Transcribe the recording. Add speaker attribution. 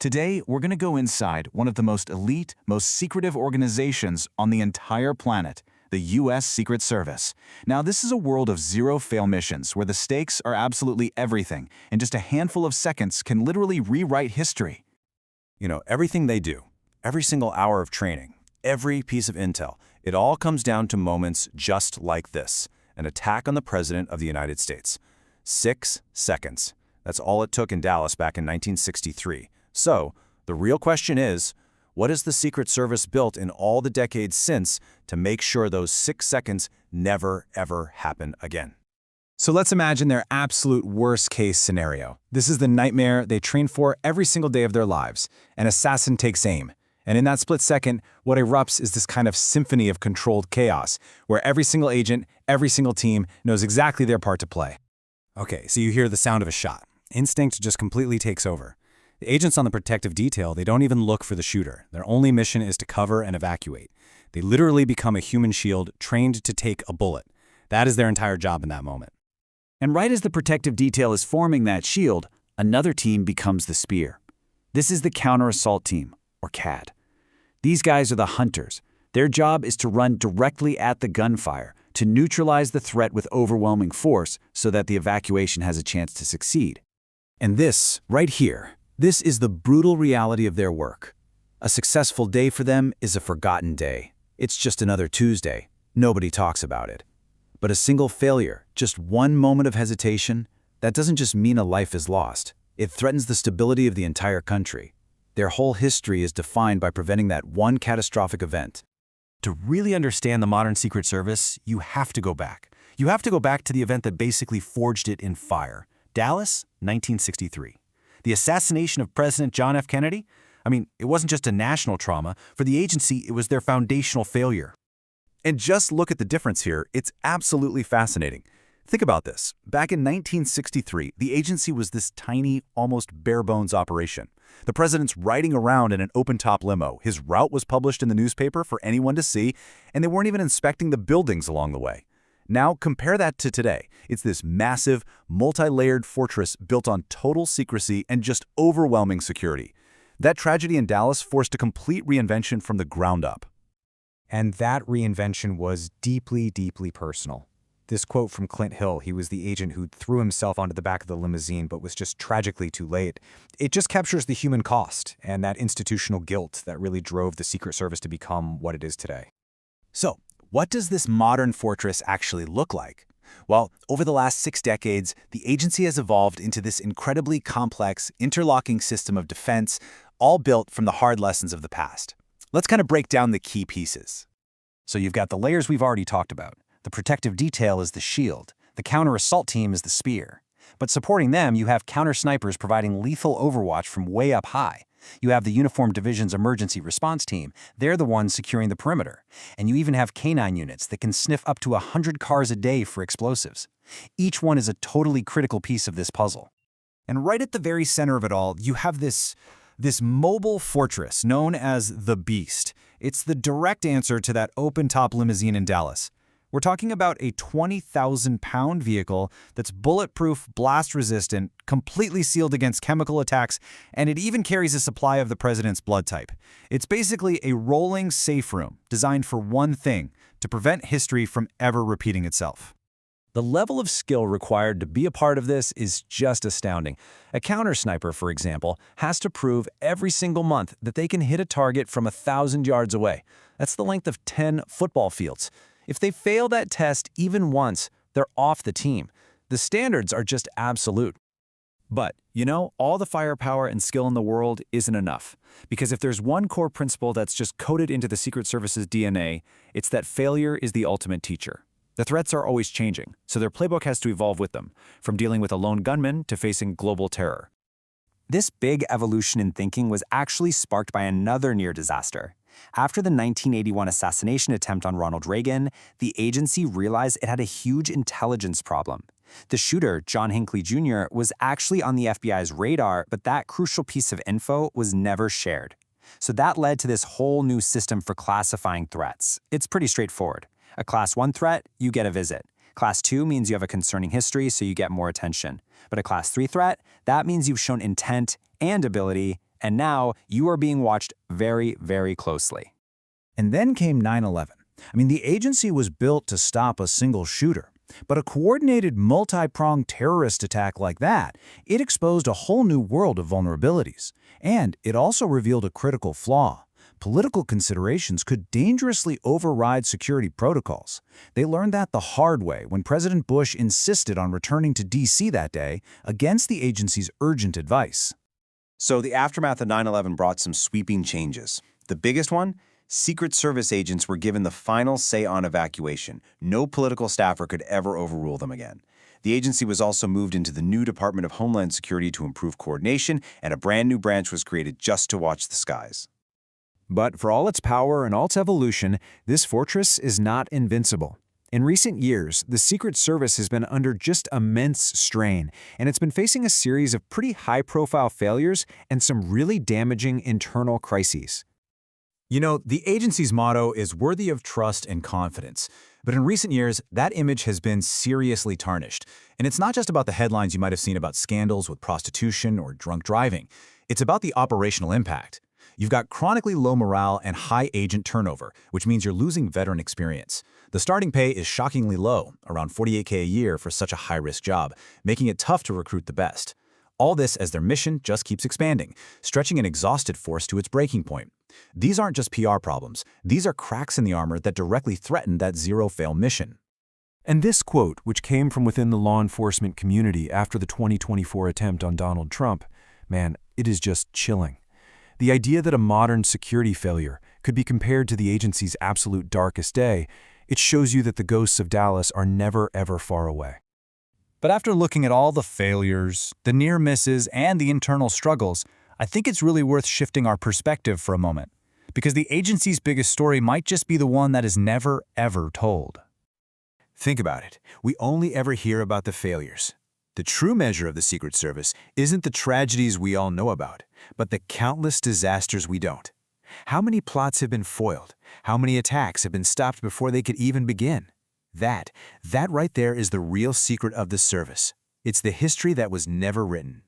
Speaker 1: Today, we're going to go inside one of the most elite, most secretive organizations on the entire planet, the U.S. Secret Service. Now, this is a world of zero-fail missions where the stakes are absolutely everything, and just a handful of seconds can literally rewrite history.
Speaker 2: You know, everything they do, every single hour of training, every piece of intel, it all comes down to moments just like this, an attack on the President of the United States. 6 seconds. That's all it took in Dallas back in 1963. So, the real question is, what has the Secret Service built in all the decades since to make sure those 6 seconds never, ever happen again?
Speaker 3: So let's imagine their absolute worst-case scenario. This is the nightmare they train for every single day of their lives. An assassin takes aim. And in that split second, what erupts is this kind of symphony of controlled chaos, where every single agent, every single team knows exactly their part to play.
Speaker 4: Okay, so you hear the sound of a shot. Instinct just completely takes over. The agents on the protective detail, they don't even look for the shooter. Their only mission is to cover and evacuate. They literally become a human shield trained to take a bullet. That is their entire job in that moment.
Speaker 1: And right as the protective detail is forming that shield, another team becomes the spear. This is the counter-assault team, or CAD. These guys are the hunters. Their job is to run directly at the gunfire, to neutralize the threat with overwhelming force so that the evacuation has a chance to succeed. And this, right here, this is the brutal reality of their work. A successful day for them is a forgotten day. It's just another Tuesday. Nobody talks about it. But a single failure, just one moment of hesitation, that doesn't just mean a life is lost. It threatens the stability of the entire country. Their whole history is defined by preventing that one catastrophic event.
Speaker 2: To really understand the modern Secret Service, you have to go back. You have to go back to the event that basically forged it in fire. Dallas, 1963. The assassination of President John F. Kennedy? I mean, it wasn't just a national trauma. For the agency, it was their foundational failure. And just look at the difference here. It's absolutely fascinating. Think about this. Back in 1963, the agency was this tiny, almost bare-bones operation. The president's riding around in an open-top limo. His route was published in the newspaper for anyone to see, and they weren't even inspecting the buildings along the way. Now, compare that to today. It's this massive, multi-layered fortress built on total secrecy and just overwhelming security. That tragedy in Dallas forced a complete reinvention from the ground up.
Speaker 4: And that reinvention was deeply, deeply personal. This quote from Clint Hill, he was the agent who threw himself onto the back of the limousine but was just tragically too late. It just captures the human cost and that institutional guilt that really drove the Secret Service to become what it is today.
Speaker 2: So, what does this modern fortress actually look like? Well, over the last 6 decades, the agency has evolved into this incredibly complex, interlocking system of defense, all built from the hard lessons of the past. Let's kind of break down the key pieces.
Speaker 5: So you've got the layers we've already talked about. The protective detail is the shield. The counter-assault team is the spear. But supporting them, you have counter-snipers providing lethal overwatch from way up high. You have the Uniformed Division's emergency response team. They're the ones securing the perimeter. And you even have canine units that can sniff up to 100 cars a day for explosives. Each one is a totally critical piece of this puzzle.
Speaker 4: And right at the very center of it all, you have this mobile fortress known as the Beast. It's the direct answer to that open-top limousine in Dallas. We're talking about a 20,000-pound vehicle that's bulletproof, blast-resistant, completely sealed against chemical attacks, and it even carries a supply of the president's blood type. It's basically a rolling safe room designed for one thing, to prevent history from ever repeating itself.
Speaker 5: The level of skill required to be a part of this is just astounding. A counter-sniper, for example, has to prove every single month that they can hit a target from 1,000 yards away. That's the length of 10 football fields. If they fail that test even once, they're off the team. The standards are just absolute.
Speaker 3: But, you know, all the firepower and skill in the world isn't enough. Because if there's one core principle that's just coded into the Secret Service's DNA, it's that failure is the ultimate teacher. The threats are always changing, so their playbook has to evolve with them, from dealing with a lone gunman to facing global terror.
Speaker 4: This big evolution in thinking was actually sparked by another near disaster. After the 1981 assassination attempt on Ronald Reagan, the agency realized it had a huge intelligence problem. The shooter, John Hinckley Jr., was actually on the FBI's radar, but that crucial piece of info was never shared. So that led to this whole new system for classifying threats. It's pretty straightforward. A Class 1 threat, you get a visit. Class 2 means you have a concerning history, so you get more attention. But a Class 3 threat, that means you've shown intent and ability, And now you are being watched very, very closely.
Speaker 5: And then came 9/11. The agency was built to stop a single shooter. But a coordinated, multi-pronged terrorist attack like that, it exposed a whole new world of vulnerabilities. And it also revealed a critical flaw. Political considerations could dangerously override security protocols. They learned that the hard way when President Bush insisted on returning to D.C. that day against the agency's urgent advice.
Speaker 2: So the aftermath of 9/11 brought some sweeping changes. The biggest one? Secret Service agents were given the final say on evacuation. No political staffer could ever overrule them again. The agency was also moved into the new Department of Homeland Security to improve coordination, and a brand new branch was created just to watch the skies.
Speaker 3: But for all its power and all its evolution, this fortress is not invincible. In recent years, the Secret Service has been under just immense strain, and it's been facing a series of pretty high-profile failures and some really damaging internal crises.
Speaker 1: The agency's motto is worthy of trust and confidence. But in recent years, that image has been seriously tarnished. And it's not just about the headlines you might have seen about scandals with prostitution or drunk driving. It's about the operational impact. You've got chronically low morale and high agent turnover, which means you're losing veteran experience. The starting pay is shockingly low, around $48K a year for such a high-risk job, making it tough to recruit the best. All this as their mission just keeps expanding, stretching an exhausted force to its breaking point. These aren't just PR problems. These are cracks in the armor that directly threaten that zero-fail mission.
Speaker 3: And this quote, which came from within the law enforcement community after the 2024 attempt on Donald Trump, man, it is just chilling. The idea that a modern security failure could be compared to the agency's absolute darkest day, it shows you that the ghosts of Dallas are never, ever far away.
Speaker 5: But after looking at all the failures, the near misses, and the internal struggles, I think it's really worth shifting our perspective for a moment. Because the agency's biggest story might just be the one that is never, ever told.
Speaker 1: Think about it. We only ever hear about the failures. The true measure of the Secret Service isn't the tragedies we all know about, but the countless disasters we don't. How many plots have been foiled? How many attacks have been stopped before they could even begin? That right there is the real secret of the service. It's the history that was never written.